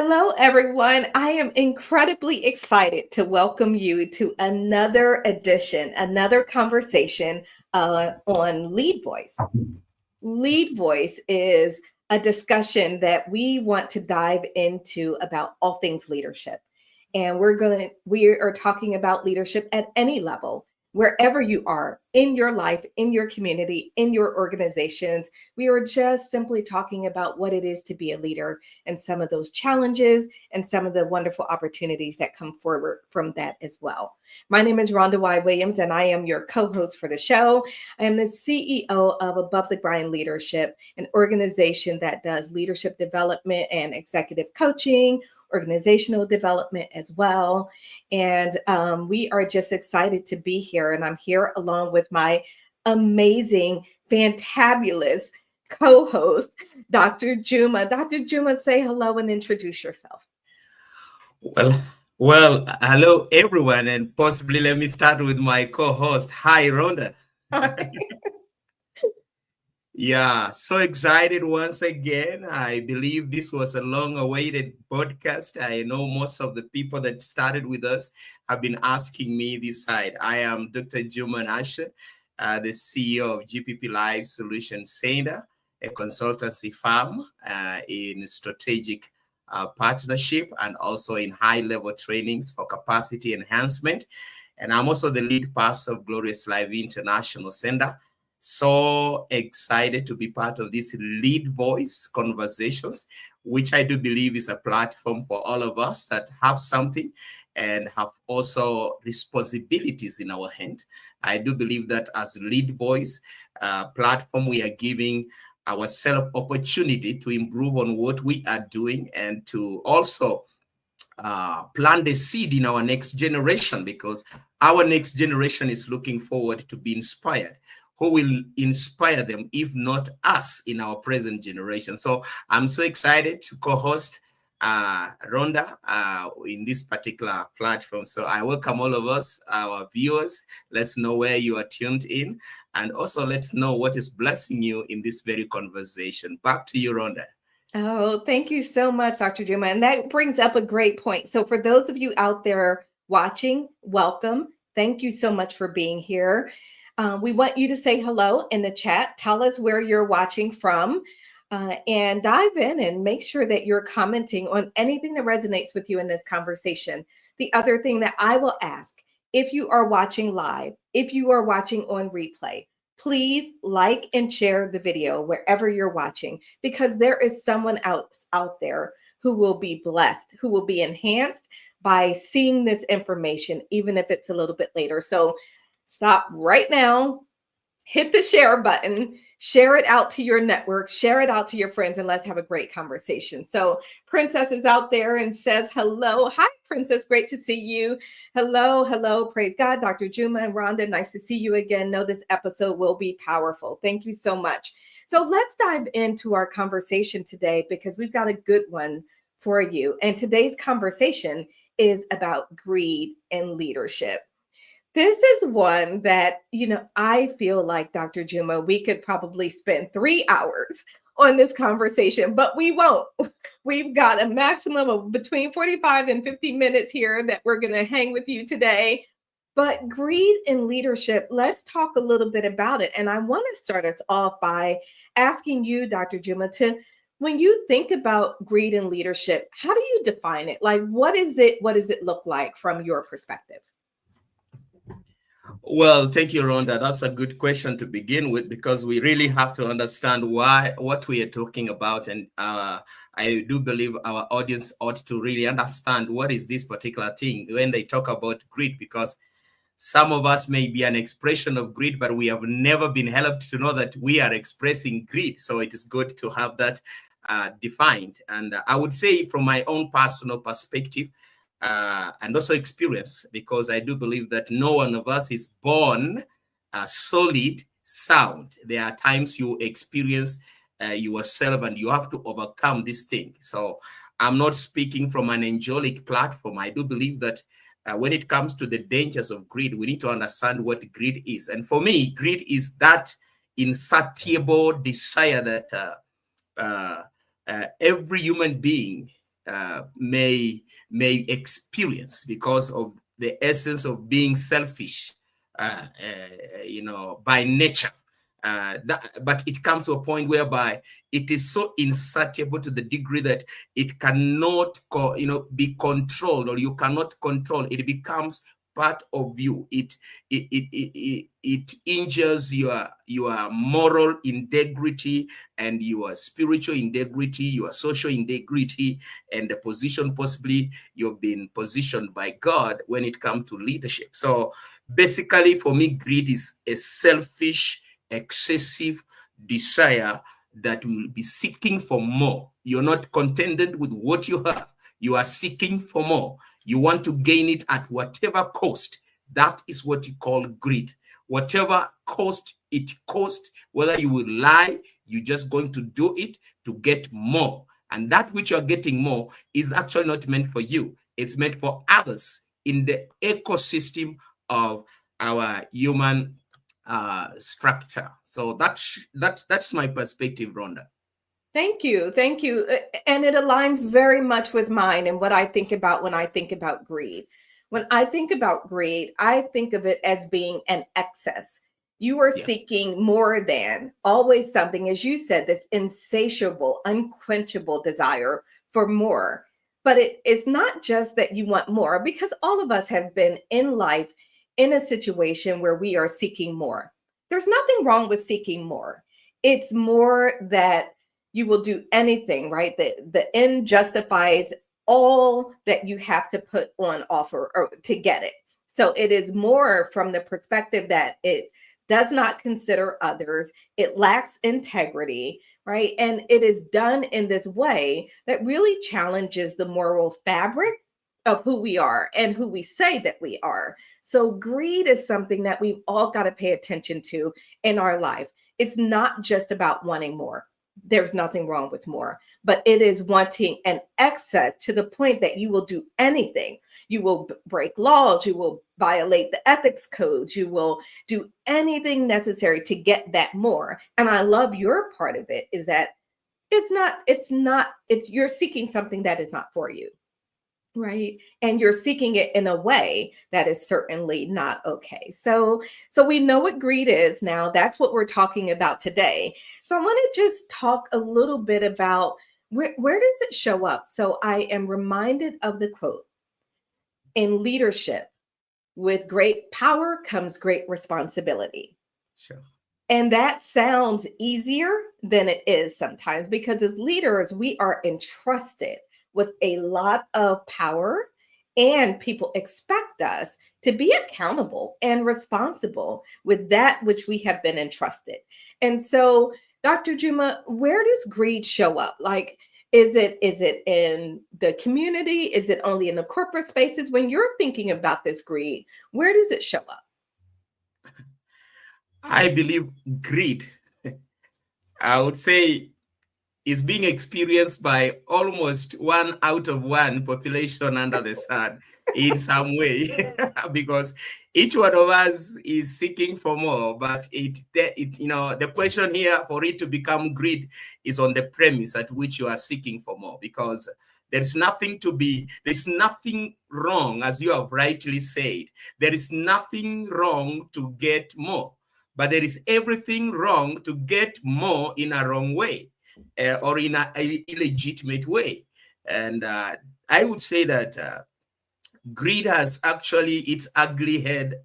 Hello, everyone. I am incredibly excited to welcome you to another edition, another conversation on LeadVoice. LeadVoice is a discussion that we want to dive into about all things leadership. And we are talking about leadership at any level, wherever you are in your life, in your community, in your organizations. We are just simply talking about what it is to be a leader and some of those challenges and some of the wonderful opportunities that come forward from that as well. My name is Rhonda Y. Williams, and I am your co-host for the show. I am the CEO of Above the Grind Leadership, an organization that does leadership development and executive coaching, organizational development as well. And we are just excited to be here. And I'm here along with my amazing, fantabulous co-host, Dr. Juma. Dr. Juma, say hello and introduce yourself. Hello everyone, and possibly let me start with my co-host. Hi, Rhonda. Hi. Yeah, so excited once again. I believe this was a long-awaited podcast. I know most of the people that started with us have been asking me this side. I am Dr. Juma Nashon, the CEO of GPP Life Solutions Center, a consultancy firm in strategic partnership and also in high-level trainings for capacity enhancement. And I'm also the lead pastor of Glorious Life International Center. So excited to be part of this LeadVoice conversations, which I do believe is a platform for all of us that have something and have also responsibilities in our hand. I do believe that as LeadVoice platform, we are giving ourselves opportunity to improve on what we are doing and to also plant the seed in our next generation, because our next generation is looking forward to be inspired. Who will inspire them if not us in our present generation? So I'm so excited to co-host Rhonda in this particular platform. So I welcome all of us, our viewers. Let's know where you are tuned in, and also let's know what is blessing you in this very conversation. Back to you, Rhonda. Oh, thank you so much, Dr. Juma. And that brings up a great point. So for those of you out there watching, welcome. Thank you so much for being here. We want you to say hello in the chat. Tell us where you're watching from and dive in and make sure that you're commenting on anything that resonates with you in this conversation. The other thing that I will ask, if you are watching live, if you are watching on replay, please like and share the video wherever you're watching, because there is someone else out there who will be blessed, who will be enhanced by seeing this information, even if it's a little bit later. So stop right now, hit the share button, share it out to your network, share it out to your friends, and let's have a great conversation. So Princess is out there and says hello. Hi, Princess. Great to see you. Hello, hello. Praise God. Dr. Juma and Rhonda, nice to see you again. Know this episode will be powerful. Thank you so much. So let's dive into our conversation today, because we've got a good one for you. And today's conversation is about greed and leadership. This is one that, I feel like, Dr. Juma, we could probably spend 3 hours on this conversation, but we won't. We've got a maximum of between 45 and 50 minutes here that we're going to hang with you today. But greed in leadership, let's talk a little bit about it. And I want to start us off by asking you, Dr. Juma, when you think about greed in leadership, how do you define it? Like, what is it? What does it look like from your perspective? Well, thank you, Rhonda. That's a good question to begin with, because we really have to understand what we are talking about. And I do believe our audience ought to really understand what is this particular thing when they talk about greed, because some of us may be an expression of greed, but we have never been helped to know that we are expressing greed. So it is good to have that defined. And I would say, from my own personal perspective, and also experience, because I do believe that no one of us is born solid, sound. There are times you experience yourself and you have to overcome this thing. So I'm not speaking from an angelic platform. I do believe that when it comes to the dangers of greed, we need to understand what greed is. And for me, greed is that insatiable desire that every human being may experience because of the essence of being selfish, by nature. But it comes to a point whereby it is so insatiable to the degree that it cannot, be controlled, or you cannot control. It becomes part of you. It injures your moral integrity and your spiritual integrity, your social integrity, and the position possibly you've been positioned by God when it comes to leadership. So basically, for me, greed is a selfish, excessive desire that will be seeking for more. You're not contented with what you have. You are seeking for more. You want to gain it at whatever cost. That is what you call greed. Whatever cost it costs, whether you will lie, you're just going to do it to get more. And that which you're getting more is actually not meant for you. It's meant for others in the ecosystem of our human structure. So that's my perspective, Rhonda. Thank you. Thank you. And it aligns very much with mine and what I think about when I think about greed. When I think about greed, I think of it as being an excess. You are Yes. seeking more than, always something, as you said, this insatiable, unquenchable desire for more. But it's not just that you want more, because all of us have been in life in a situation where we are seeking more. There's nothing wrong with seeking more. It's more that you will do anything, right? The end justifies all that you have to put on offer or to get it. So it is more from the perspective that it does not consider others, it lacks integrity, right? And it is done in this way that really challenges the moral fabric of who we are and who we say that we are. So greed is something that we've all got to pay attention to in our life. It's not just about wanting more. There's nothing wrong with more, but it is wanting an excess to the point that you will do anything. You will break laws, you will violate the ethics codes, you will do anything necessary to get that more. And I love your part of it is that it's you're seeking something that is not for you. Right. And you're seeking it in a way that is certainly not okay. So we know what greed is now. That's what we're talking about today. So I want to just talk a little bit about where does it show up? So I am reminded of the quote, in leadership, with great power comes great responsibility. Sure. And that sounds easier than it is sometimes, because as leaders, we are entrusted with a lot of power, and people expect us to be accountable and responsible with that which we have been entrusted. And so, Dr. Juma, where does greed show up? Like, is it in the community? Is it only in the corporate spaces? When you're thinking about this greed, where does it show up? I believe greed, I would say, is being experienced by almost 1 out of 1 population under the sun in some way, because each one of us is seeking for more. But the question here for it to become greed is on the premise at which you are seeking for more, because there's nothing wrong, as you have rightly said. There is nothing wrong to get more, but there is everything wrong to get more in a wrong way. Or in an illegitimate way. And I would say that greed has actually its ugly head,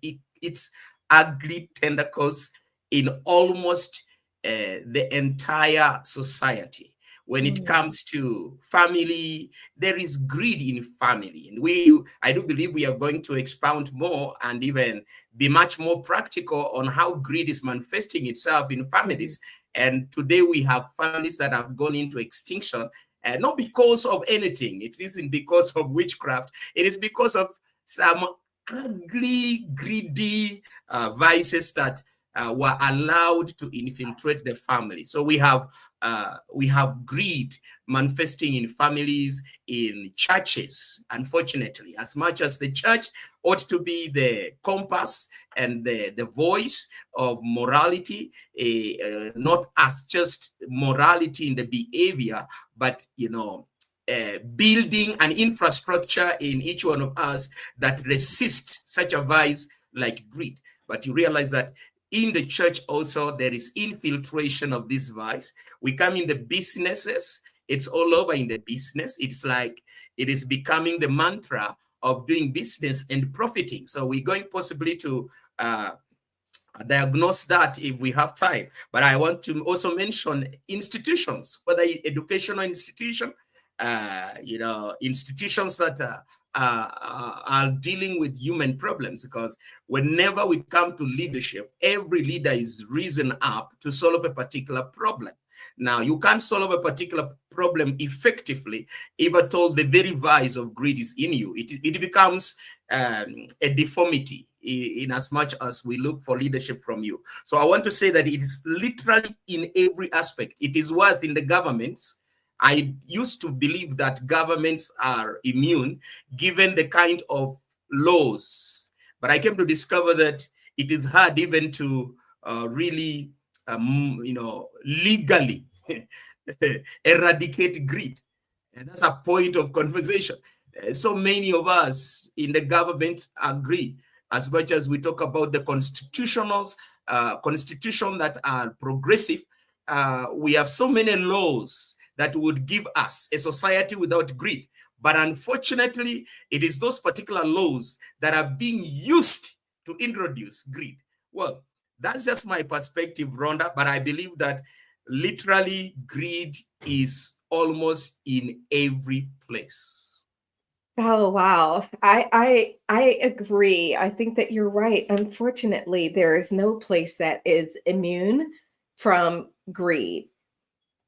its ugly tentacles in almost the entire society. When it comes to family, there is greed in family. And I do believe we are going to expound more and even be much more practical on how greed is manifesting itself in families. And today we have families that have gone into extinction, not because of anything. It isn't because of witchcraft. It is because of some ugly, greedy vices that were allowed to infiltrate the family. So we have greed manifesting in families, in churches, unfortunately. As much as the church ought to be the compass and the voice of morality, not as just morality in the behavior, but building an infrastructure in each one of us that resists such a vice like greed. But you realize that in the church also there is infiltration of this vice. We come in the businesses, it's all over in the business. It's like it is becoming the mantra of doing business and profiting. So we're going possibly to diagnose that if we have time. But I want to also mention institutions, whether educational institution, institutions that are dealing with human problems, because whenever we come to leadership, every leader is risen up to solve a particular problem. Now, you can't solve a particular problem effectively if at all the very vice of greed is in you. It becomes a deformity in as much as we look for leadership from you. So I want to say that it is literally in every aspect. It is worse in the governments. I used to believe that governments are immune given the kind of laws, but I came to discover that it is hard even to really, legally eradicate greed. And that's a point of conversation. So many of us in the government agree, as much as we talk about the constitution that are progressive, we have so many laws that would give us a society without greed. But unfortunately, it is those particular laws that are being used to introduce greed. Well, that's just my perspective, Rhonda, but I believe that literally greed is almost in every place. Oh wow. I agree. I think that you're right. Unfortunately, there is no place that is immune from greed,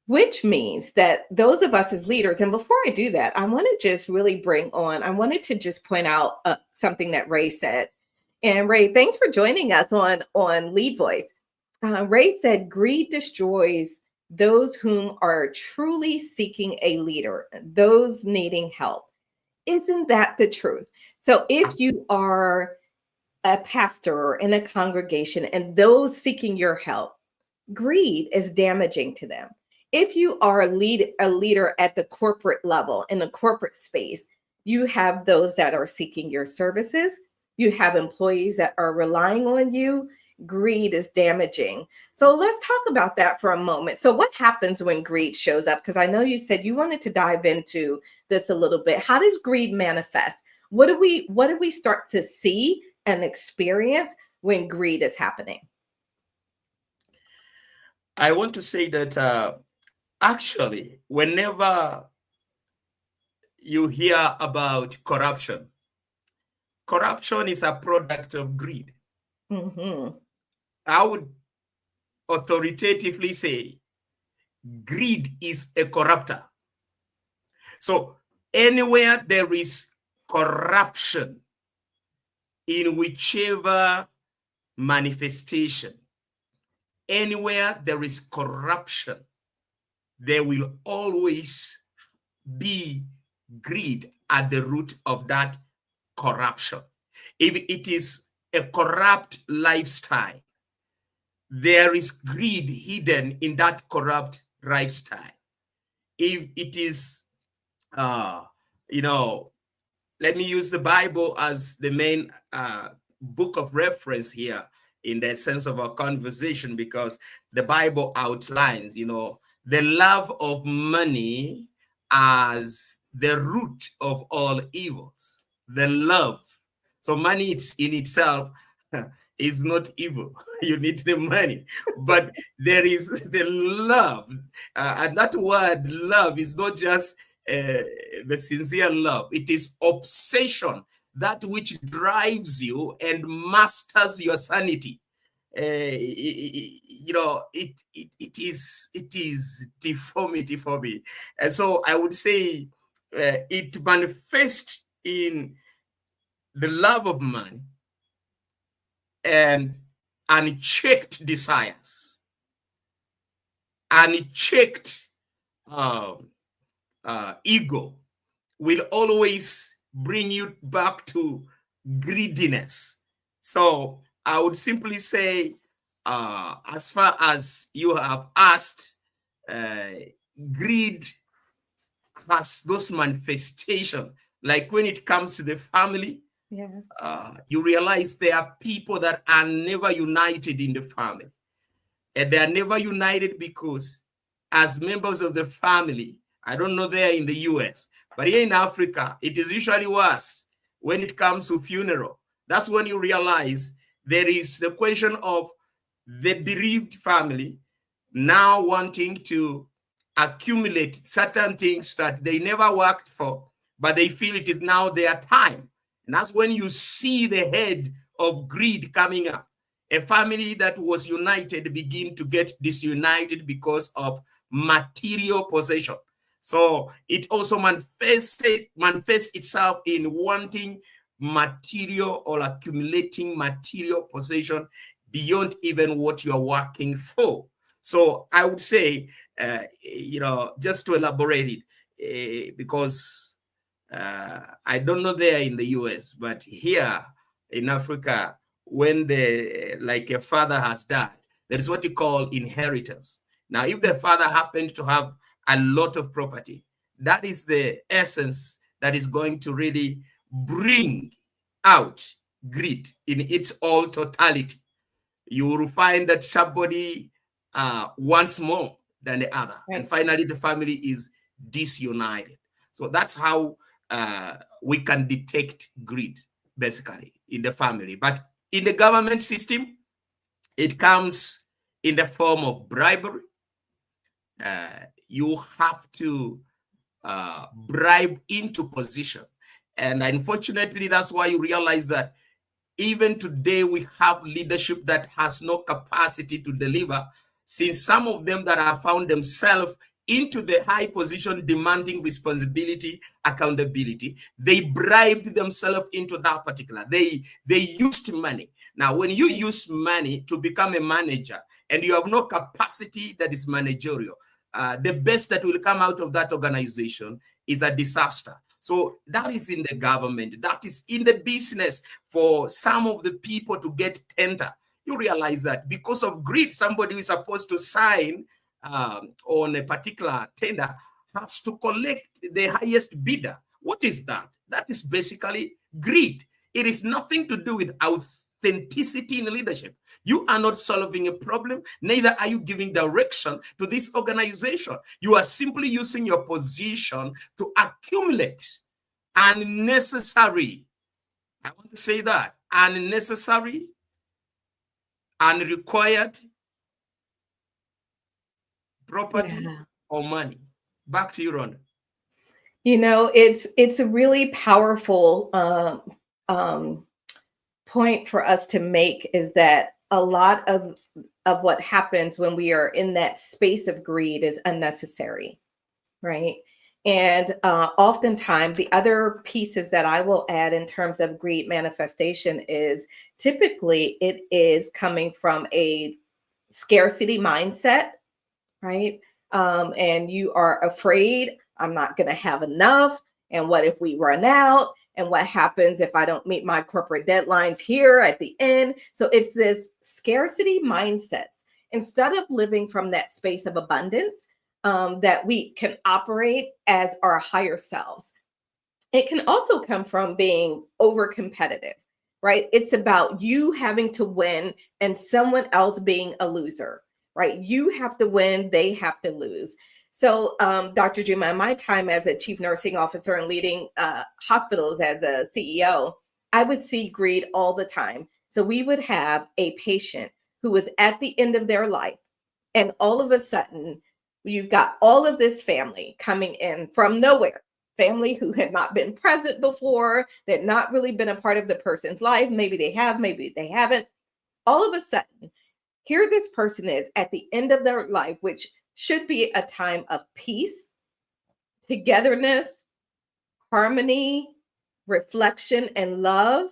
which means that those of us as leaders, and before I do that, I want to just really I wanted to just point out something that Ray said. And Ray, thanks for joining us on LeadVoice. Ray said, greed destroys those whom are truly seeking a leader, those needing help. Isn't that the truth? So if you are a pastor or in a congregation and those seeking your help, greed is damaging to them. If you are a leader at the corporate level, in the corporate space, you have those that are seeking your services. You have employees that are relying on you. Greed is damaging. So let's talk about that for a moment. So what happens when greed shows up? Because I know you said you wanted to dive into this a little bit. How does greed manifest? What do we start to see and experience when greed is happening? I want to say that actually, whenever you hear about corruption, corruption is a product of greed. Mm-hmm. I would authoritatively say greed is a corrupter. So anywhere there is corruption in whichever manifestation, anywhere there is corruption, there will always be greed at the root of that corruption. If it is a corrupt lifestyle, there is greed hidden in that corrupt lifestyle. If it is, let me use the Bible as the main book of reference here in the sense of our conversation, because the Bible outlines, the love of money as the root of all evils. The love. So money in itself is not evil. You need the money. But there is the love. And that word love is not just the sincere love. It is obsession, that which drives you and masters your sanity. It is deformity for me. And so I would say it manifests in the love of money and unchecked desires, unchecked ego will always bring you back to greediness. So I would simply say, as far as you have asked, greed has those manifestations. Like when it comes to the family, you realize there are people that are never united in the family. And they are never united because as members of the family, I don't know there in the US, but here in Africa, it is usually worse when it comes to funeral. That's when you realize there is the question of the bereaved family now wanting to accumulate certain things that they never worked for, but they feel it is now their time. And that's when you see the head of greed coming up. A family that was united begin to get disunited because of material possession. So it also manifests itself in wanting material or accumulating material possession beyond even what you're working for. So I would say, just to elaborate it, because I don't know there in the US, but here in Africa, when a father has died, there is what you call inheritance. Now, if the father happened to have a lot of property, that is the essence that is going to really bring out greed in its all totality. You will find that somebody wants more than the other. Right. And finally, the family is disunited. So that's how we can detect greed, basically, in the family. But in the government system, it comes in the form of bribery. You have to bribe into position. And unfortunately, that's why you realize that even today, we have leadership that has no capacity to deliver, since some of them that have found themselves into the high position demanding responsibility, accountability, they bribed themselves into that particular. They used money. Now, when you use money to become a manager and you have no capacity that is managerial, the best that will come out of that organization is a disaster. So that is in the government, that is in the business. For some of the people to get tender, you realize that because of greed, somebody who is supposed to sign on a particular tender has to collect the highest bidder. What is that? That is basically greed. It is nothing to do with authenticity in leadership. You are not solving a problem, neither are you giving direction to this organization. You are simply using your position to accumulate unnecessary, I want to say that, unnecessary, unrequired property or money. Back to you, Rhonda. You know, it's a really powerful point for us to make, is that a lot of what happens when we are in that space of greed is unnecessary, right? And oftentimes the other pieces that I will add in terms of greed manifestation is typically it is coming from a scarcity mindset, right? And you are afraid, I'm not going to have enough. And what if we run out? And what happens if I don't meet my corporate deadlines here at the end? So it's this scarcity mindset. Instead of living from that space of abundance, that we can operate as our higher selves. It can also come from being over competitive, right? It's about you having to win and someone else being a loser, right? You have to win, they have to lose. So, Dr. Juma, in my time as a chief nursing officer and leading hospitals as a CEO, I would see greed all the time. So we would have a patient who was at the end of their life, and all of a sudden, you've got all of this family coming in from nowhere, family who had not been present before, that not really been a part of the person's life. Maybe they have, maybe they haven't. All of a sudden, here this person is at the end of their life, which should be a time of peace, togetherness, harmony, reflection, and love.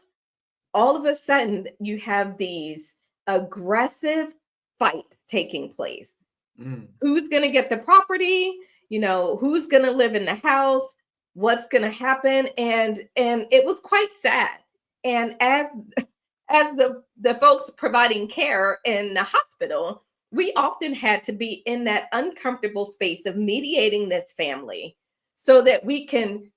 All of a sudden, you have these aggressive fights taking place. Who's going to get the property? You know, who's going to live in the house? What's going to happen? And it was quite sad. And as the folks providing care in the hospital, we often had to be in that uncomfortable space of mediating this family so that we can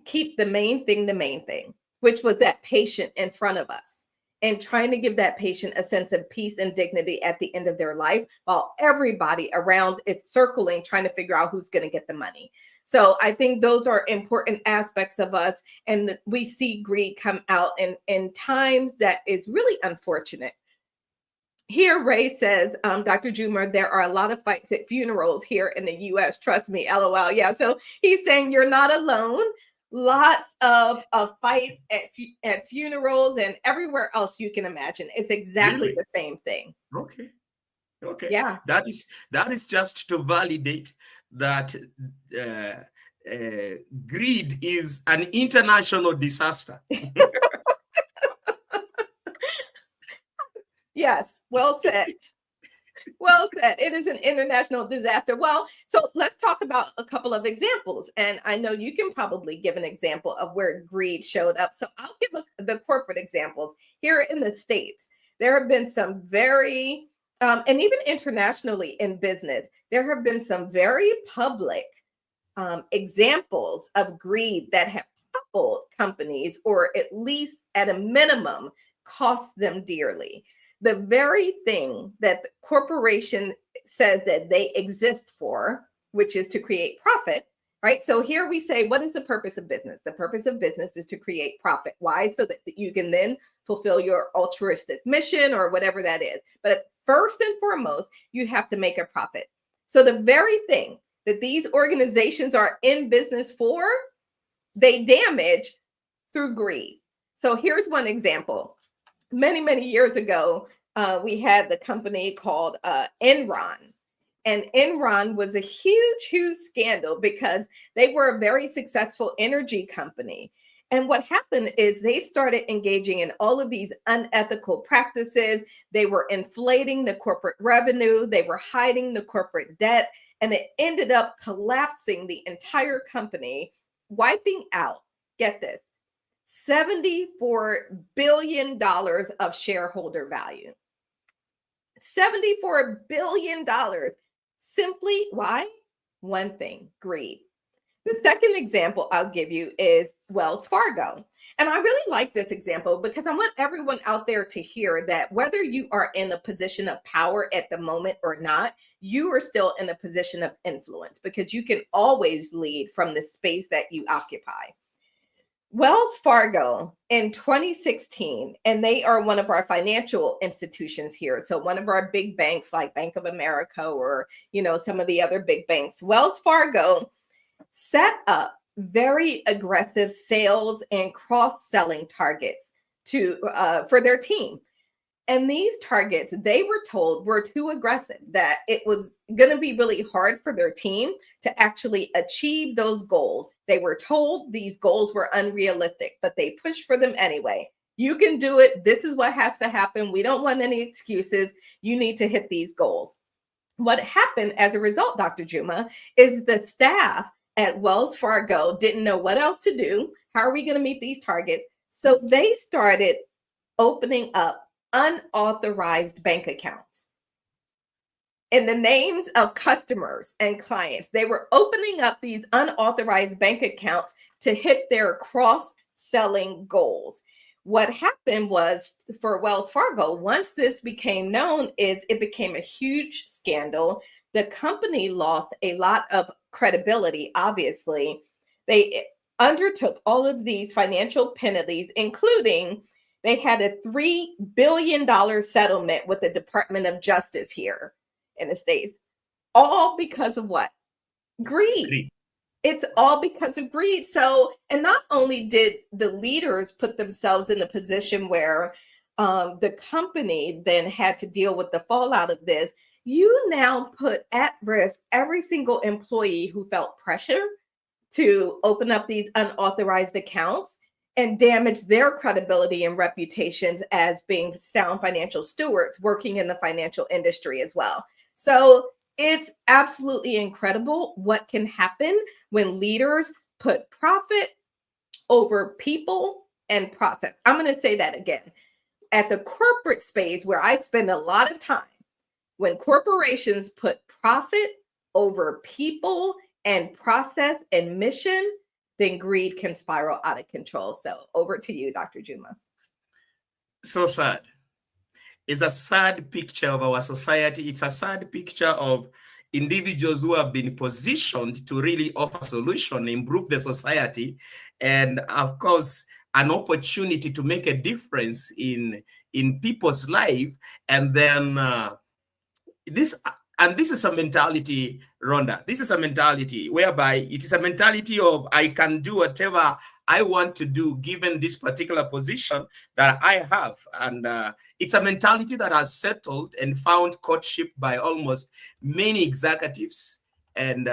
keep the main thing, which was that patient in front of us, and trying to give that patient a sense of peace and dignity at the end of their life, while everybody around is circling, trying to figure out who's going to get the money. So I think those are important aspects of us. And we see greed come out in times that is really unfortunate. Here, Ray says, Dr. Juma, there are a lot of fights at funerals here in the US. Trust me, LOL. Yeah. So he's saying you're not alone. Lots of fights at funerals and everywhere else you can imagine. It's exactly Really? the same thing. Okay. Okay. Yeah. That is just to validate that greed is an international disaster. Yes. Well said. Well said. It is an international disaster. Well, so let's talk about a couple of examples. And I know you can probably give an example of where greed showed up. So I'll give the corporate examples. Here in the States, there have been some very, and even internationally in business, there have been some very public examples of greed that have toppled companies, or at least at a minimum, cost them dearly. The very thing that the corporation says that they exist for, which is to create profit, right? So here we say, what is the purpose of business? The purpose of business is to create profit. Why? So that you can then fulfill your altruistic mission or whatever that is. But first and foremost, you have to make a profit. So the very thing that these organizations are in business for, they damage through greed. So here's one example. Many years ago, we had the company called Enron. And Enron was a huge scandal because they were a very successful energy company. And what happened is they started engaging in all of these unethical practices. They were inflating the corporate revenue. They were hiding the corporate debt. And it ended up collapsing the entire company, wiping out, get this, $74 billion of shareholder value. $74 billion. Simply why? One thing, greed. The second example I'll give you is Wells Fargo. And I really like this example because I want everyone out there to hear that whether you are in a position of power at the moment or not, you are still in a position of influence because you can always lead from the space that you occupy. Wells Fargo in 2016, and they are one of our financial institutions here. So one of our big banks like Bank of America or, some of the other big banks. Wells Fargo set up very aggressive sales and cross-selling targets for their team. And these targets, they were told, were too aggressive, that it was going to be really hard for their team to actually achieve those goals. They were told these goals were unrealistic, but they pushed for them anyway. You can do it. This is what has to happen. We don't want any excuses. You need to hit these goals. What happened as a result, Dr. Juma, is the staff at Wells Fargo didn't know what else to do. How are we going to meet these targets? So they started opening up unauthorized bank accounts in the names of customers and clients. They were opening up these unauthorized bank accounts to hit their cross-selling goals. What happened was, for Wells Fargo, once this became known, it became a huge scandal. The company lost a lot of credibility, obviously. They undertook all of these financial penalties, including they had a $3 billion settlement with the Department of Justice here in the States, all because of what? Greed. It's all because of greed. So, and not only did the leaders put themselves in a position where the company then had to deal with the fallout of this, you now put at risk every single employee who felt pressure to open up these unauthorized accounts and damage their credibility and reputations as being sound financial stewards working in the financial industry as well. So it's absolutely incredible what can happen when leaders put profit over people and process. I'm going to say that again. At the corporate space where I spend a lot of time, when corporations put profit over people and process and mission, then greed can spiral out of control. So over to you, Dr. Juma. So sad. It's a sad picture of our society. It's a sad picture of individuals who have been positioned to really offer solution, improve the society, and of course, an opportunity to make a difference in people's life. And then this is a mentality, Rhonda. This is a mentality whereby it is a mentality of I can do whatever I want to do given this particular position that I have. And it's a mentality that has settled and found courtship by almost many executives. And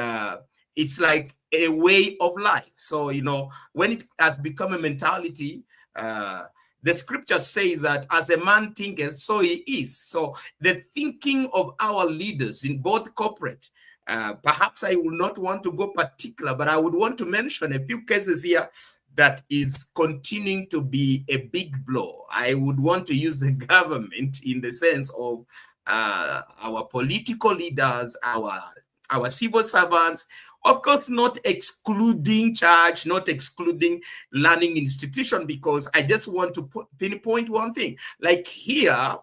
it's like a way of life. So, you know, when it has become a mentality, the scripture says that as a man thinketh, so he is. So the thinking of our leaders in both corporate, perhaps I would not want to go particular, but I would want to mention a few cases here that is continuing to be a big blow. I would want to use the government in the sense of our political leaders, our civil servants, of course, not excluding church, not excluding learning institution, because I just want to pinpoint one thing. Like here,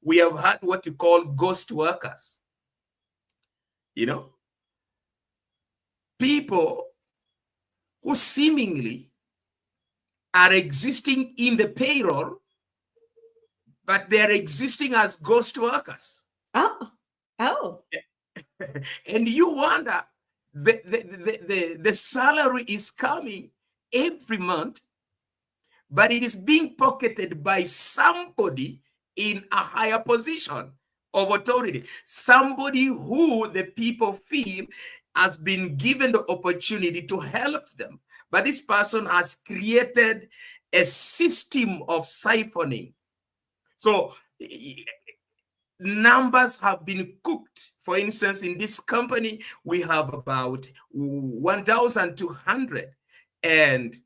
we have had what you call ghost workers. You know, people who seemingly are existing in the payroll, but they are existing as ghost workers. Oh. And you wonder, the salary is coming every month, but it is being pocketed by somebody in a higher position of authority, somebody who the people feel has been given the opportunity to help them. But this person has created a system of siphoning. So numbers have been cooked. For instance, in this company, we have about 1,200, and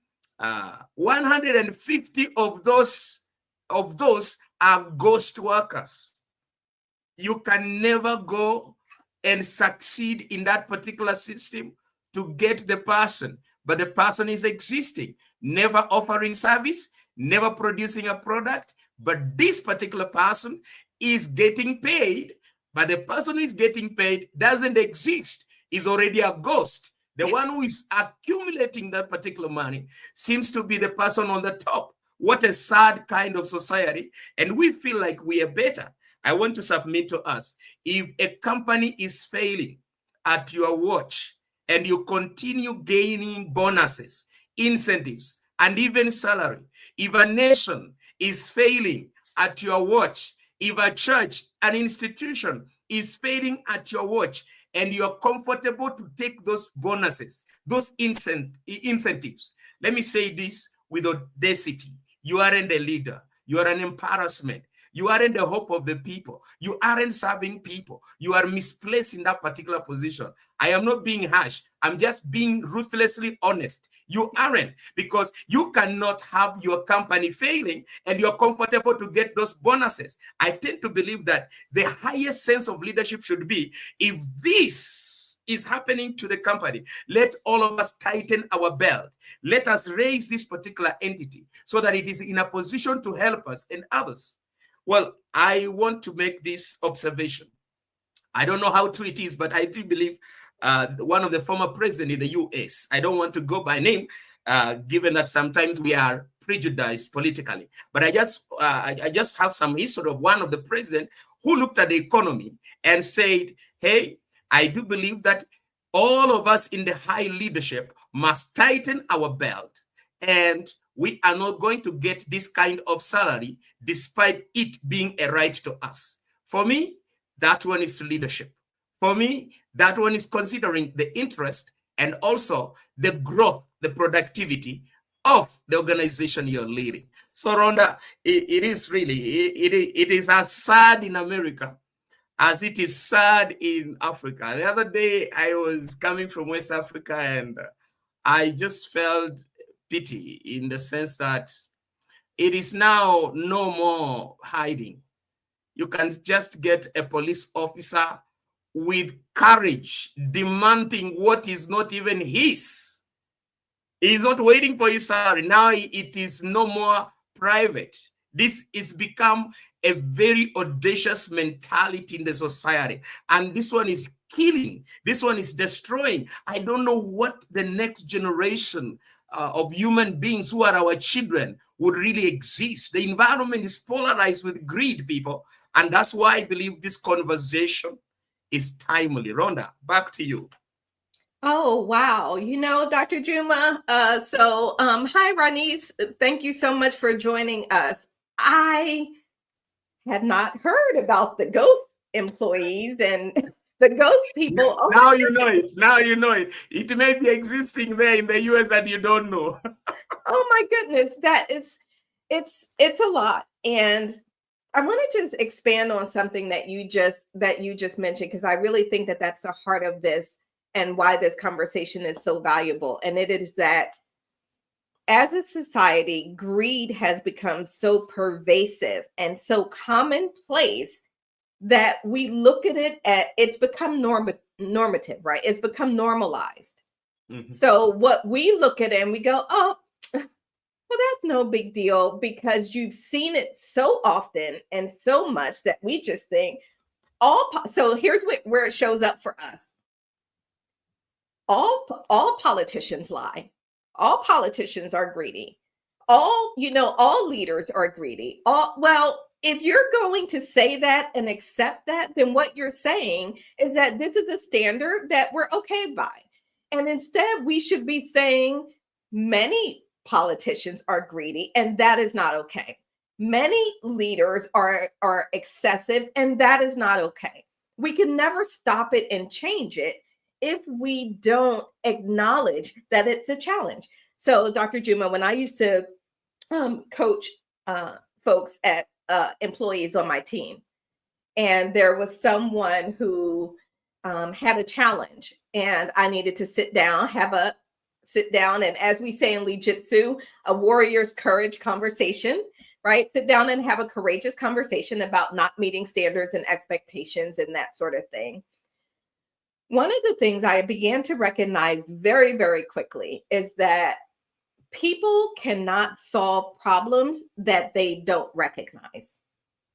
150 of those are ghost workers. You can never go and succeed in that particular system to get the person, but the person is existing, never offering service, never producing a product, but this particular person is getting paid, but the person who is getting paid doesn't exist, is already a ghost. The one who is accumulating that particular money seems to be the person on the top. What a sad kind of society. And we feel like we are better. I want to submit to us, if a company is failing at your watch and you continue gaining bonuses, incentives, and even salary, if a nation is failing at your watch, if a church, an institution is failing at your watch, and you're comfortable to take those bonuses, those incentives, let me say this with audacity: you aren't a leader, you are an embarrassment. You aren't the hope of the people. You aren't serving people. You are misplaced in that particular position. I am not being harsh. I'm just being ruthlessly honest. You aren't, because you cannot have your company failing and you're comfortable to get those bonuses. I tend to believe that the highest sense of leadership should be, if this is happening to the company, let all of us tighten our belt. Let us raise this particular entity so that it is in a position to help us and others. Well, I want to make this observation. I don't know how true it is, but I do believe one of the former presidents in the US, I don't want to go by name, given that sometimes we are prejudiced politically, but I just have some history of one of the presidents who looked at the economy and said, hey, I do believe that all of us in the high leadership must tighten our belt, and we are not going to get this kind of salary despite it being a right to us. For me, that one is leadership. For me, that one is considering the interest and also the growth, the productivity of the organization you're leading. So, Rhonda, it is as sad in America as it is sad in Africa. The other day, I was coming from West Africa, and I just felt pity in the sense that it is now no more hiding. You can just get a police officer with courage, demanding what is not even his. He's not waiting for his salary. Now it is no more private. This is become a very audacious mentality in the society. And this one is killing. This one is destroying. I don't know what the next generation of human beings who are our children would really exist. The environment is polarized with greed, people. And that's why I believe this conversation is timely. Rhonda, back to you. Oh, wow. Dr. Juma. Hi, Ronise. Thank you so much for joining us. I had not heard about the ghost employees and the ghost people. Oh, now you know it. Now you know it. It may be existing there in the US that you don't know. oh my goodness. It's a lot. And I want to just expand on something that you just mentioned, because I really think that that's the heart of this and why this conversation is so valuable. And it is that as a society, greed has become so pervasive and so commonplace that we look at it's become normative, right? It's become normalized. Mm-hmm. So what we look at it and we go, oh, well, that's no big deal, because you've seen it so often and so much that we just think so here's where it shows up for us. All politicians lie. All politicians are greedy. All leaders are greedy. If you're going to say that and accept that, then what you're saying is that this is a standard that we're okay by. And instead, we should be saying many politicians are greedy, and that is not okay. Many leaders are excessive, and that is not okay. We can never stop it and change it if we don't acknowledge that it's a challenge. So, Dr. Juma, when I used to coach folks at employees on my team, and there was someone who had a challenge, and I needed to sit down, and as we say in Lead Jitsu, a warrior's courage conversation, right? Sit down and have a courageous conversation about not meeting standards and expectations and that sort of thing. One of the things I began to recognize very, very quickly is that people cannot solve problems that they don't recognize.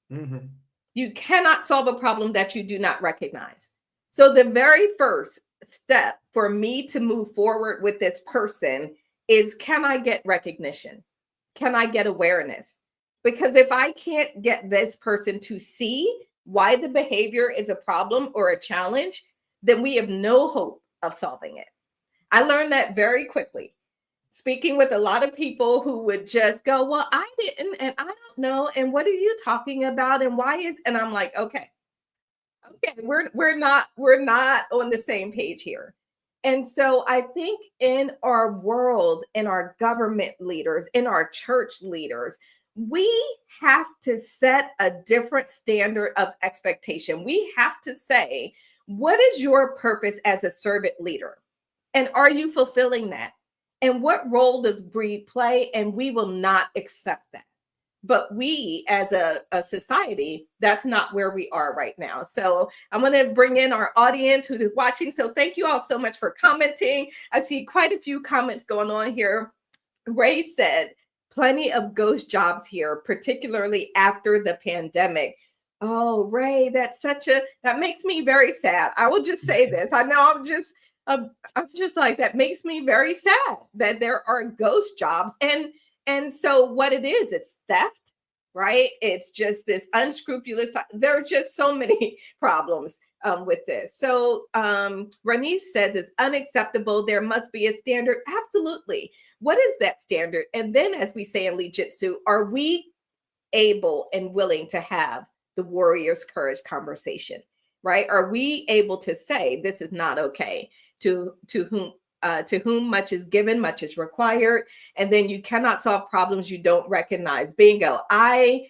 Mm-hmm. You cannot solve a problem that you do not recognize. So the very first step for me to move forward with this person is, can I get recognition? Can I get awareness? Because if I can't get this person to see why the behavior is a problem or a challenge, then we have no hope of solving it. I learned that very quickly, speaking with a lot of people who would just go, well, I didn't, and I don't know, and what are you talking about, and why is, and I'm like, okay, we're not on the same page here. And so I think in our world, in our government leaders, in our church leaders, we have to set a different standard of expectation. We have to say, what is your purpose as a servant leader? And are you fulfilling that? And what role does greed play? And we will not accept that. But we, as a society, that's not where we are right now. So I'm going to bring in our audience who is watching. So thank you all so much for commenting. I see quite a few comments going on here. Ray said, plenty of ghost jobs here, particularly after the pandemic. Oh, Ray, that makes me very sad. I will just say this. I know I'm just like, that makes me very sad that there are ghost jobs. And so what it is, it's theft, right? It's just this unscrupulous. There are just so many problems with this. So Ranish says it's unacceptable. There must be a standard. Absolutely. What is that standard? And then, as we say in Lead Jitsu, are we able and willing to have the warrior's courage conversation, right? Are we able to say, this is not okay? To whom much is given, much is required. And then you cannot solve problems you don't recognize. Bingo. I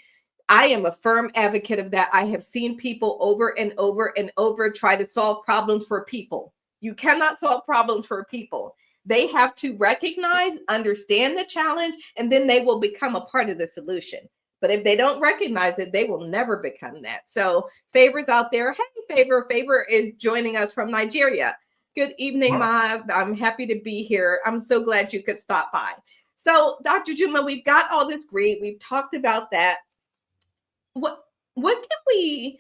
am a firm advocate of that. I have seen people over and over and over try to solve problems for people. You cannot solve problems for people. They have to recognize, understand the challenge, and then they will become a part of the solution. But if they don't recognize it, they will never become that. So Favor's out there. Hey, Favor is joining us from Nigeria. Good evening, Ma. I'm happy to be here. I'm so glad you could stop by. So, Dr. Juma, we've got all this great. We've talked about that. What can we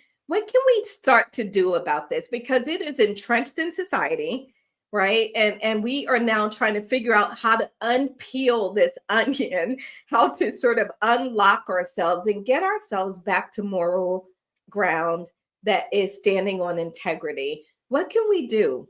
start to do about this? Because it is entrenched in society, right? And we are now trying to figure out how to unpeel this onion, how to sort of unlock ourselves and get ourselves back to moral ground that is standing on integrity. What can we do?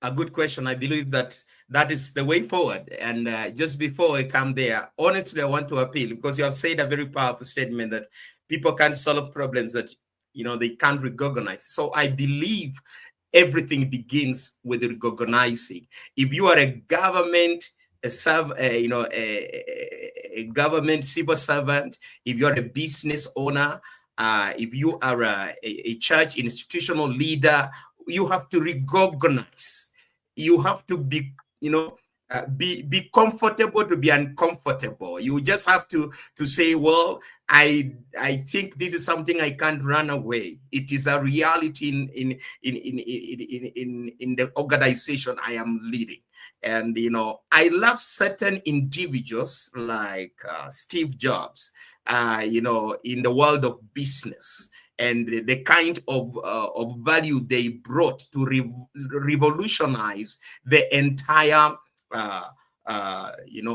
A good question. I believe that is the way forward. And just before I come there, honestly, I want to appeal, because you have said a very powerful statement that people can't solve problems that they can't recognize. So I believe everything begins with recognizing. If you are a government, a government civil servant, if you are a business owner, if you are a church institutional leader, you have to recognize. You have to be, be comfortable to be uncomfortable. You just have to say, well, I think this is something I can't run away. It is a reality in the organization I am leading. And I love certain individuals like Steve Jobs, in the world of business, and the kind of value they brought to revolutionize the entire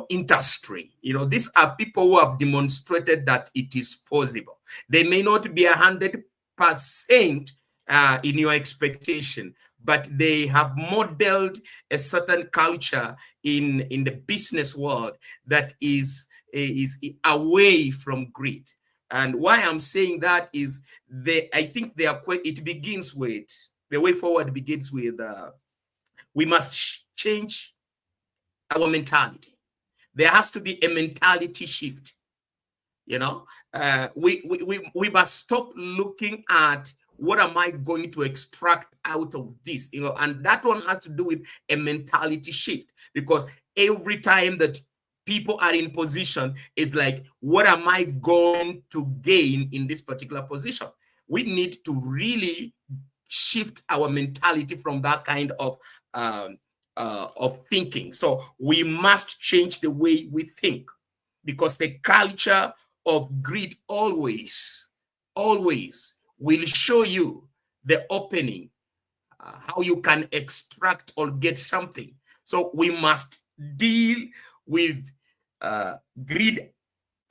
industry. These are people who have demonstrated that it is possible. They may not be 100% in your expectation, but they have modeled a certain culture in the business world that is away from greed. And why I'm saying that is I think it begins with, the way forward begins with, we must change our mentality. There has to be a mentality shift. We must stop looking at what am I going to extract out of this, and that one has to do with a mentality shift, because every time that people are in position, it's like, what am I going to gain in this particular position? We need to really shift our mentality from that kind of thinking. So we must change the way we think, because the culture of greed always will show you the opening, how you can extract or get something. So we must deal with greed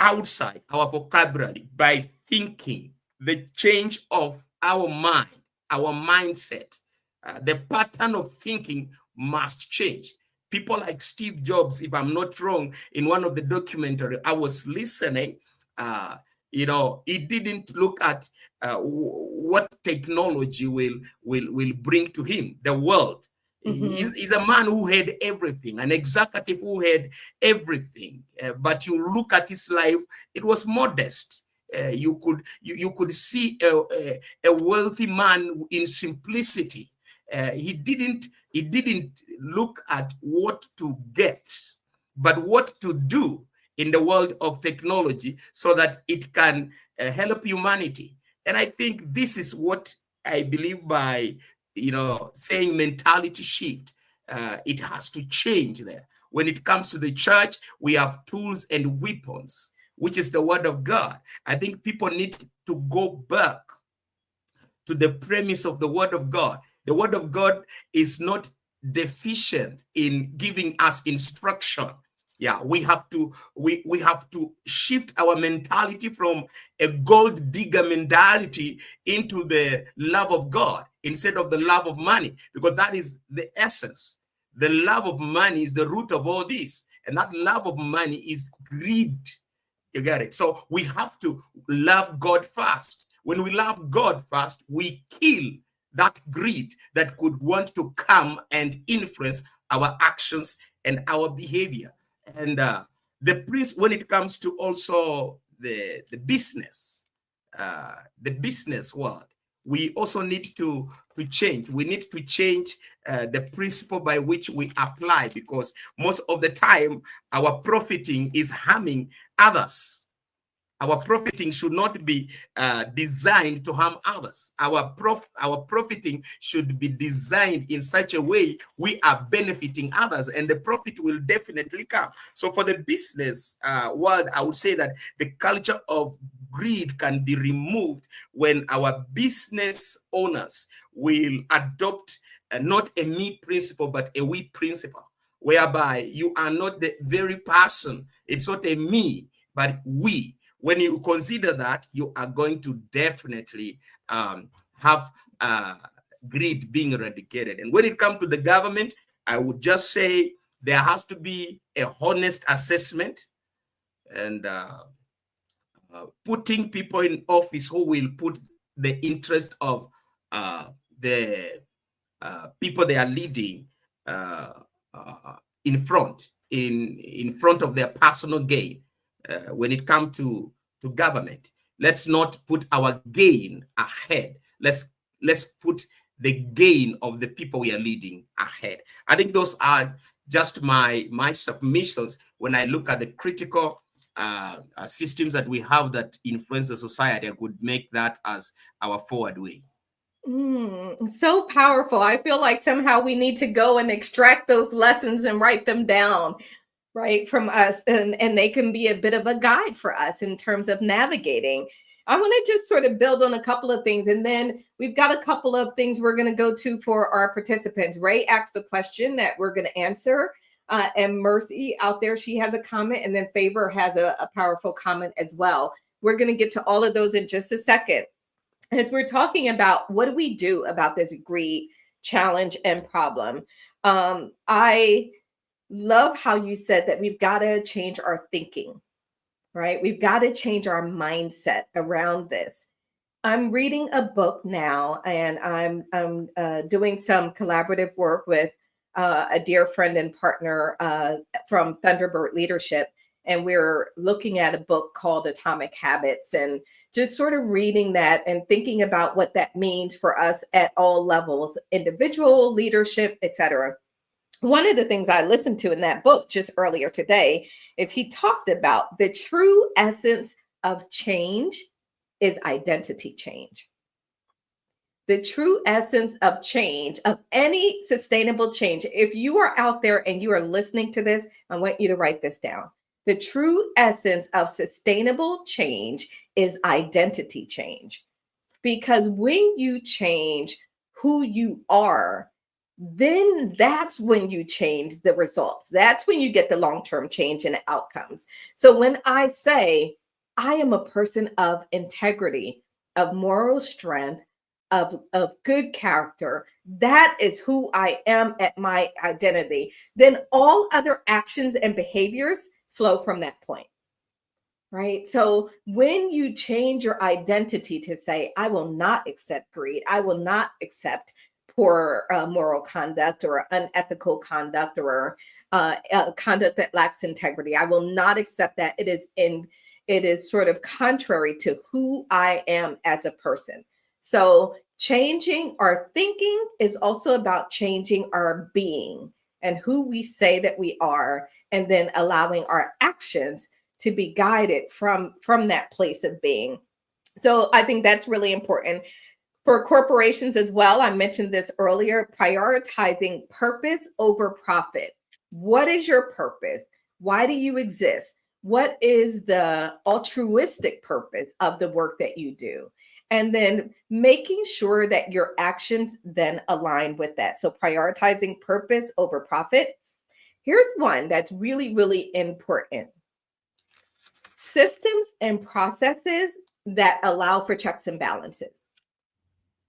outside our vocabulary by thinking. The change of our mind, our mindset, the pattern of thinking must change. People like Steve Jobs, if I'm not wrong, in one of the documentary I was listening, he didn't look at what technology will bring to him, the world. He's a man who had everything, an executive who had everything. But you look at his life, it was modest. You could see a wealthy man in simplicity. He didn't look at what to get, but what to do in the world of technology so that it can help humanity. And I think this is what I believe by saying mentality shift. It has to change there. When it comes to the church, we have tools and weapons, which is the word of God. I think people need to go back to the premise of the word of God. The word of God is not deficient in giving us instruction. Yeah, we have to shift our mentality from a gold digger mentality into the love of God instead of the love of money, because that is the essence. The love of money is the root of all this, and that love of money is greed. You get it? So we have to love God first. When we love God first, we kill that greed that could want to come and influence our actions and our behavior. And the priest, when it comes to also the business world, we also need to change. We need to change the principle by which we apply, because most of the time our profiting is harming others. Our profiting should not be designed to harm others. Our profiting should be designed in such a way we are benefiting others, and the profit will definitely come. So for the business world, I would say that the culture of greed can be removed when our business owners will adopt not a me principle, but a we principle, whereby you are not the very person. It's not a me, but we. When you consider that, you are going to definitely have greed being eradicated. And when it comes to the government, I would just say there has to be a honest assessment, and putting people in office who will put the interest of the people they are leading in front of their personal gain. When it comes to government, let's not put our gain ahead. Let's put the gain of the people we are leading ahead. I think those are just my submissions when I look at the critical systems that we have that influence the society. I could make that as our forward way. So powerful. I feel like somehow we need to go and extract those lessons and write them down, right, from us, and they can be a bit of a guide for us in terms of navigating. I want to just sort of build on a couple of things, and then we've got a couple of things we're going to go to for our participants. Ray asked the question that we're going to answer, and Mercy out there, she has a comment, and then Favor has a powerful comment as well. We're going to get to all of those in just a second. As we're talking about what do we do about this greed challenge and problem, I love how you said that we've got to change our thinking, right? We've got to change our mindset around this. I'm reading a book now, and I'm doing some collaborative work with a dear friend and partner from Thunderbird Leadership. And we're looking at a book called Atomic Habits, and just sort of reading that and thinking about what that means for us at all levels, individual, leadership, etc. One of the things I listened to in that book just earlier today is he talked about the true essence of change is identity change. The true essence of change, of any sustainable change. If you are out there and you are listening to this, I want you to write this down. The true essence of sustainable change is identity change. Because when you change who you are, then that's when you change the results. That's when you get the long-term change and outcomes. So when I say I am a person of integrity, of moral strength, of good character, that is who I am at my identity, then all other actions and behaviors flow from that point, right? So when you change your identity to say, I will not accept greed, I will not accept poor moral conduct or unethical conduct or conduct that lacks integrity, I will not accept that. It is sort of contrary to who I am as a person. So changing our thinking is also about changing our being and who we say that we are, and then allowing our actions to be guided from that place of being. So I think that's really important. For corporations as well, I mentioned this earlier, prioritizing purpose over profit. What is your purpose? Why do you exist? What is the altruistic purpose of the work that you do? And then making sure that your actions then align with that. So prioritizing purpose over profit. Here's one that's really, really important. Systems and processes that allow for checks and balances.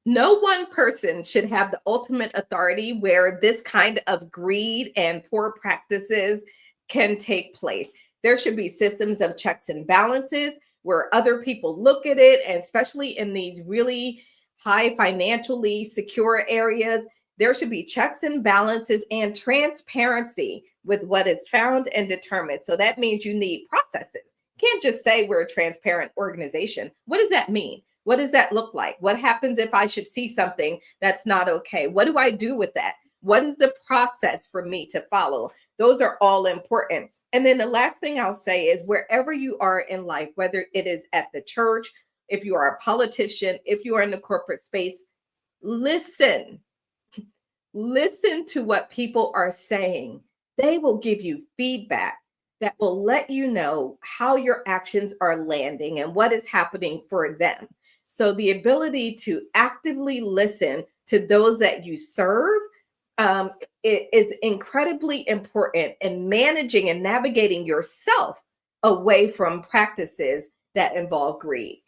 No one person should have the ultimate authority where this kind of greed and poor practices can take place. There should be systems of checks and balances where other people look at it, and especially in these really high financially secure areas, there should be checks and balances and transparency with what is found and determined. So that means you need processes. You can't just say we're a transparent organization. What does that mean? What does that look like? What happens if I should see something that's not okay? What do I do with that? What is the process for me to follow? Those are all important. And then the last thing I'll say is wherever you are in life, whether it is at the church, if you are a politician, if you are in the corporate space, listen. Listen to what people are saying. They will give you feedback that will let you know how your actions are landing and what is happening for them. So the ability to actively listen to those that you serve, it is incredibly important in managing and navigating yourself away from practices that involve greed.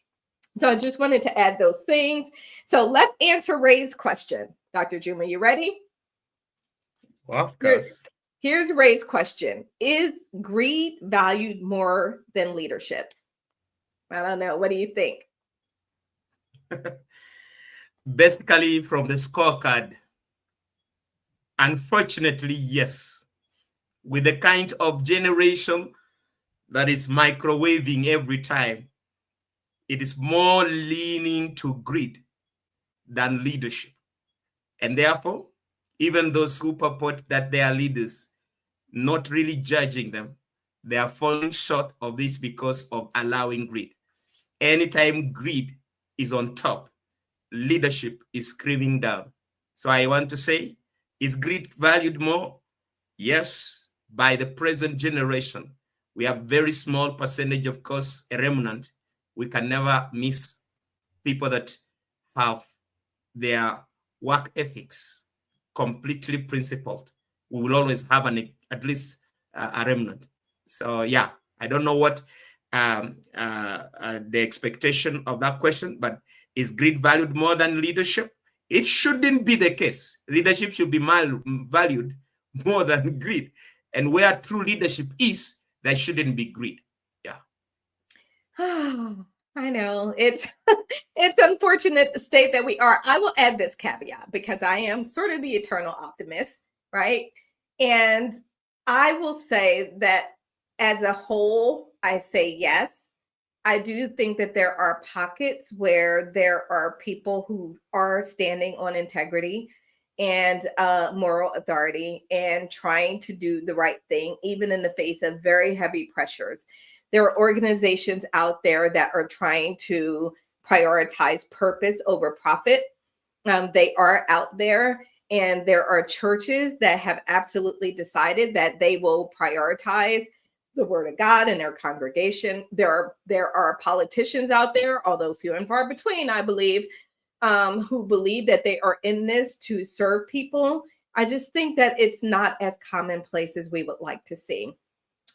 So I just wanted to add those things. So let's answer Ray's question. Dr. Juma, you ready? Well, of course. Here's Ray's question. Is greed valued more than leadership? I don't know. What do you think? Basically, from the scorecard, unfortunately, yes. With the kind of generation that is microwaving every time, it is more leaning to greed than leadership. And therefore, even those who purport that they are leaders, not really judging them, they are falling short of this because of allowing greed. Anytime greed is on top, leadership is screaming down. So I want to say, is greed valued more? Yes, by the present generation. We have very small percentage, of course, a remnant. We can never miss people that have their work ethics completely principled. We will always have at least a remnant. So yeah, I don't know what the expectation of that question, but is greed valued more than leadership? It shouldn't be the case. Leadership should be valued more than greed. And where true leadership is, there shouldn't be greed. Yeah. I know it's it's unfortunate the state that we are. I will add this caveat because I am sort of the eternal optimist, right? And I will say that as a whole, I say yes. I do think that there are pockets where there are people who are standing on integrity and moral authority and trying to do the right thing, even in the face of very heavy pressures. There are organizations out there that are trying to prioritize purpose over profit. They are out there, and there are churches that have absolutely decided that they will prioritize the word of God in their congregation. There are politicians out there, although few and far between, I believe, who believe that they are in this to serve people. I just think that it's not as commonplace as we would like to see.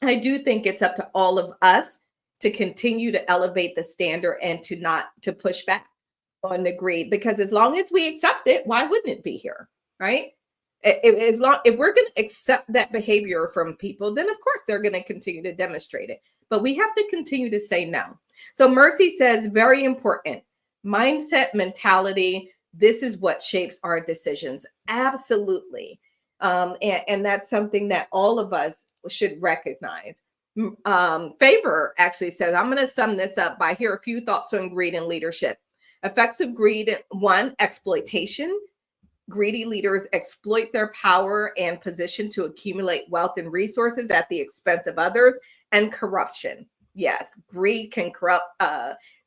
I do think it's up to all of us to continue to elevate the standard and to not to push back on the greed, because as long as we accept it, why wouldn't it be here, right? If we're going to accept that behavior from people, then of course they're going to continue to demonstrate it. But we have to continue to say no. So Mercy says, very important, mindset, mentality. This is what shapes our decisions. Absolutely. And that's something that all of us should recognize. Favor actually says, I'm going to sum this up by here a few thoughts on greed and leadership. Effects of greed: 1, exploitation. Greedy leaders exploit their power and position to accumulate wealth and resources at the expense of others. And corruption. Yes, greed can corrupt.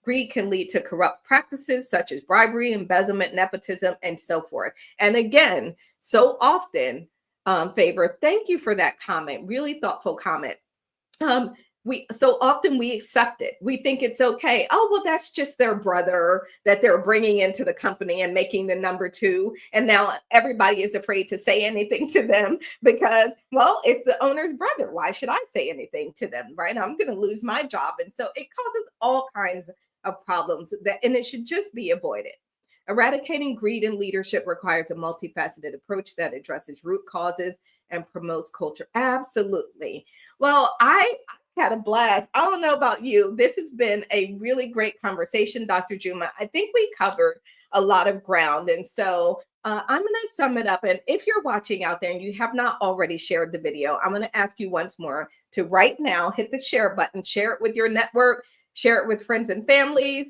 Greed can lead to corrupt practices such as bribery, embezzlement, nepotism, and so forth. And again, so often, Favor, thank you for that comment. Really thoughtful comment. We so often we accept it. We think it's okay. Oh, well, that's just their brother that they're bringing into the company and making the number 2. And now everybody is afraid to say anything to them because, well, it's the owner's brother. Why should I say anything to them, right? I'm going to lose my job. And so it causes all kinds of problems and it should just be avoided. Eradicating greed in leadership requires a multifaceted approach that addresses root causes and promotes culture. Absolutely. Well, I had a blast. I don't know about you. This has been a really great conversation, Dr. Juma. I think we covered a lot of ground. And so I'm going to sum it up. And if you're watching out there and you have not already shared the video, I'm going to ask you once more to right now hit the share button, share it with your network, share it with friends and families,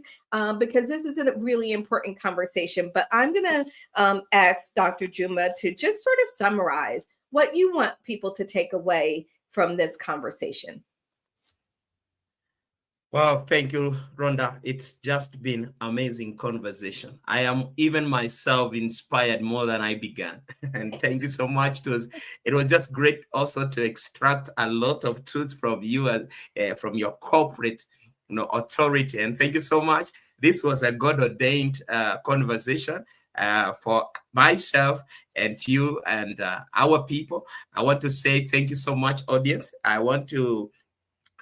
because this is a really important conversation. But I'm going to ask Dr. Juma to just sort of summarize what you want people to take away from this conversation. Well, thank you, Rhonda. It's just been amazing conversation. I am even myself inspired more than I began. And thank you so much. It was just great also to extract a lot of truths from you, from your corporate, authority. And thank you so much. This was a God-ordained conversation for myself and you and our people. I want to say thank you so much, audience. I want to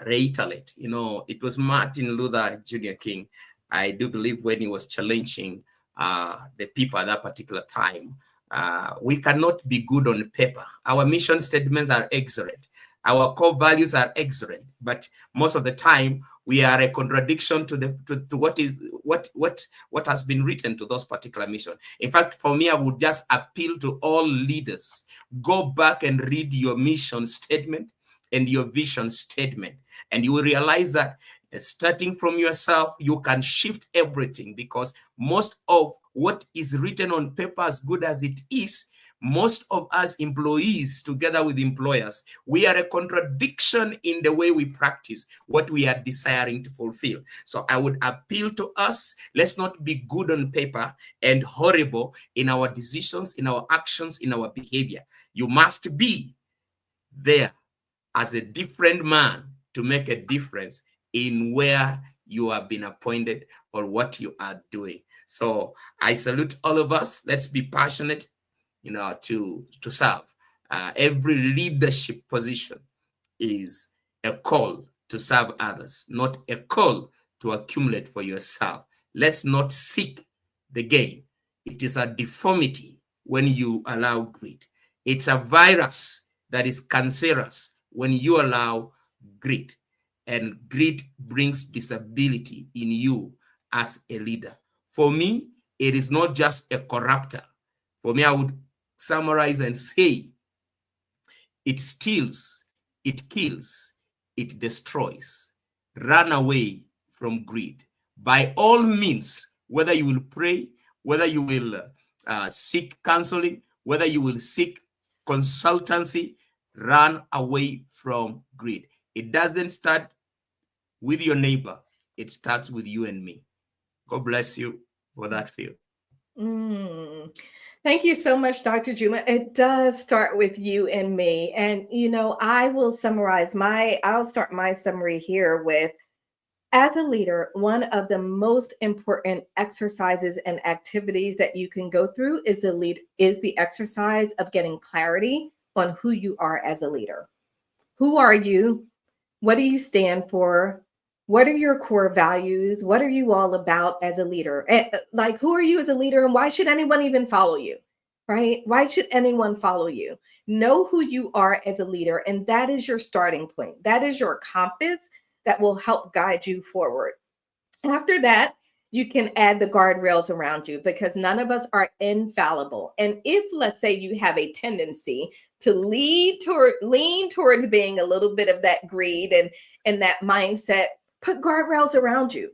reiterate, it was Martin Luther Jr. King, I do believe, when he was challenging the people at that particular time. We cannot be good on paper. Our mission statements are excellent. Our core values are excellent, but most of the time we are a contradiction to what has been written to those particular mission. In fact, for me, I would just appeal to all leaders: go back and read your mission statement and your vision statement, and you will realize that starting from yourself, you can shift everything, because most of what is written on paper, as good as it is, most of us employees, together with employers, we are a contradiction in the way we practice what we are desiring to fulfill. So I would appeal to us: let's not be good on paper and horrible in our decisions, in our actions, in our behavior. You must be there as a different man to make a difference in where you have been appointed or what you are doing. So I salute all of us. Let's be passionate, to serve. Every leadership position is a call to serve others, not a call to accumulate for yourself. Let's not seek the gain. It is a deformity when you allow greed. It's a virus that is cancerous when you allow greed, and greed brings disability in you as a leader. For me, it is not just a corrupter. For me, I would summarize and say it steals, it kills, it destroys. Run away from greed. By all means, whether you will pray, whether you will seek counseling, whether you will seek consultancy, run away from greed. It doesn't start with your neighbor. It starts with you and me. God bless you for that field. Thank you so much, Dr. Juma. It does start with you and me. And, I will I'll start my summary here with, as a leader, one of the most important exercises and activities that you can go through is the exercise of getting clarity on who you are as a leader. Who are you? What do you stand for? What are your core values? What are you all about as a leader? Like, who are you as a leader, and why should anyone even follow you? Right? Why should anyone follow you? Know who you are as a leader, and that is your starting point. That is your compass that will help guide you forward. After that, you can add the guardrails around you, because none of us are infallible. And if, let's say, you have a tendency to lean towards being a little bit of that greed and that mindset, put guardrails around you.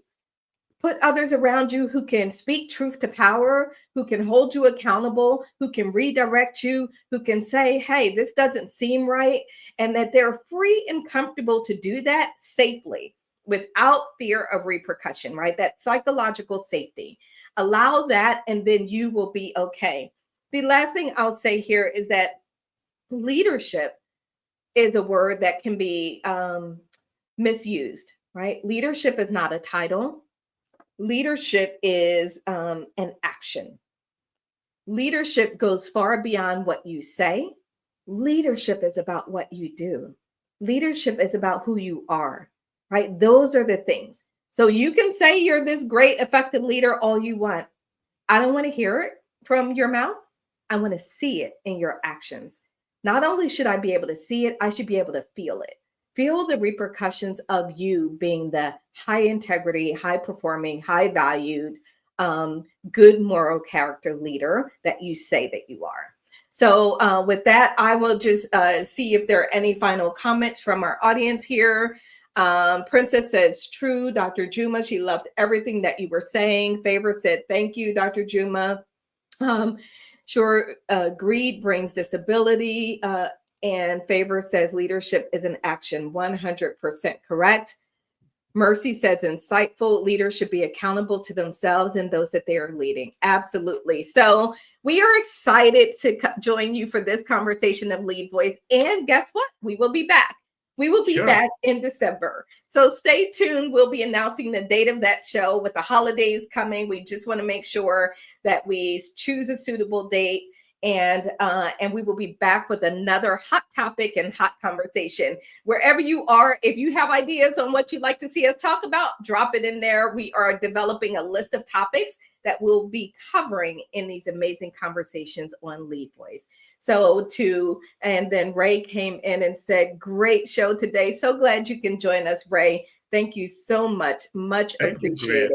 Put others around you who can speak truth to power, who can hold you accountable, who can redirect you, who can say, hey, this doesn't seem right, and that they're free and comfortable to do that safely without fear of repercussion, right? That psychological safety. Allow that, and then you will be okay. The last thing I'll say here is that leadership is a word that can be misused, right? Leadership is not a title. Leadership is an action. Leadership goes far beyond what you say. Leadership is about what you do. Leadership is about who you are, right? Those are the things. So you can say you're this great, effective leader all you want. I don't want to hear it from your mouth. I want to see it in your actions. Not only should I be able to see it, I should be able to feel it. Feel the repercussions of you being the high integrity, high performing, high valued, good moral character leader that you say that you are. So with that, I will just see if there are any final comments from our audience here. Princess says, true, Dr. Juma. She loved everything that you were saying. Favor said, thank you, Dr. Juma. Sure, greed brings disability. And Favor says, leadership is an action. 100% correct. Mercy says, insightful leaders should be accountable to themselves and those that they are leading. Absolutely. So we are excited to join you for this conversation of LeadVoice. And guess what? We will be back. We will be back in December. So stay tuned. We'll be announcing the date of that show with the holidays coming. We just want to make sure that we choose a suitable date. And we will be back with another hot topic and hot conversation. Wherever you are, if you have ideas on what you'd like to see us talk about, drop it in there. We are developing a list of topics that we'll be covering in these amazing conversations on LeadVoice. And then Ray came in and said, great show today. So glad you can join us, Ray. Thank you so much. Much appreciated.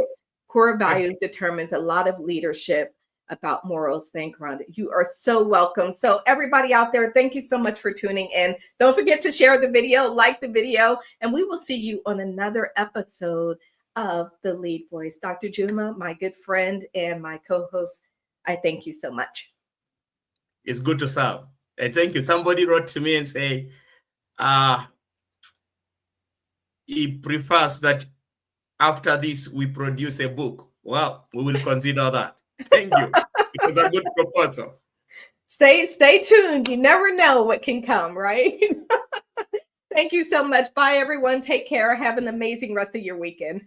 Core values determines a lot of leadership. About morals. Thank Rhonda. You are so welcome. So everybody out there, thank you so much for tuning in. Don't forget to share the video, like the video, and we will see you on another episode of the LeadVoice. Dr. Juma, my good friend and my co-host, I thank you so much. It's good to serve. Thank you. Somebody wrote to me and say, he prefers that after this, we produce a book. Well, we will consider that. Thank you. It was a good proposal. Stay tuned. You never know what can come, right? Thank you so much. Bye, everyone. Take care. Have an amazing rest of your weekend.